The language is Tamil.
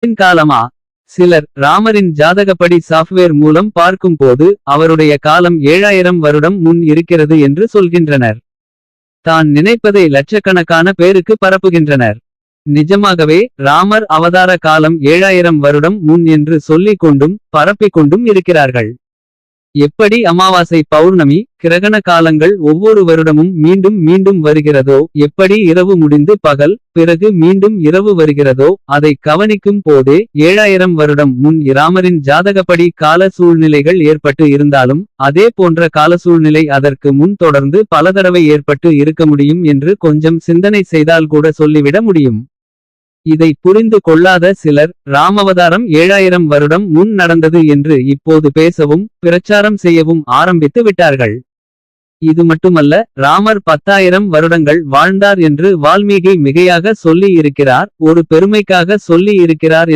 காலமா? சிலர் ராமரின் ஜாதகப்படி சாஃப்ட்வேர் மூலம் பார்க்கும் போது அவருடைய காலம் 7000 வருடம் முன் இருக்கிறது என்று சொல்கின்றனர். தான் நினைப்பதை லட்சக்கணக்கான பேருக்கு பரப்புகின்றனர். நிஜமாகவே ராமர் அவதார காலம் 7000 வருடம் முன் என்று சொல்லிக் கொண்டும் பரப்பிக்கொண்டும் இருக்கிறார்கள். எப்படி அமாவாசை பௌர்ணமி கிரகண காலங்கள் ஒவ்வொரு வருடமும் மீண்டும் மீண்டும் வருகிறதோ, எப்படி இரவு முடிந்து பகல் பிறகு மீண்டும் இரவு வருகிறதோ, அதை கவனிக்கும் போதே 7000 வருடம் முன் ராமரின் ஜாதகப்படி கால சூழ்நிலைகள் ஏற்பட்டு இருந்தாலும் அதே போன்ற கால சூழ்நிலை அதற்கு முன் தொடர்ந்து பல தடவை ஏற்பட்டு இருக்க முடியும் என்று கொஞ்சம் சிந்தனை செய்தால் கூட சொல்லிவிட முடியும். இதை புரிந்து கொள்ளாத சிலர் ராமவதாரம் 7000 வருடம் முன் நடந்தது என்று இப்போது பேசவும் பிரச்சாரம் செய்யவும் ஆரம்பித்து விட்டார்கள். இது மட்டுமல்ல, ராமர் 10,000 வருடங்கள் வாழ்ந்தார் என்று வால்மீகி மிகையாக சொல்லி இருக்கிறார், ஒரு பெருமைக்காக சொல்லி இருக்கிறார்.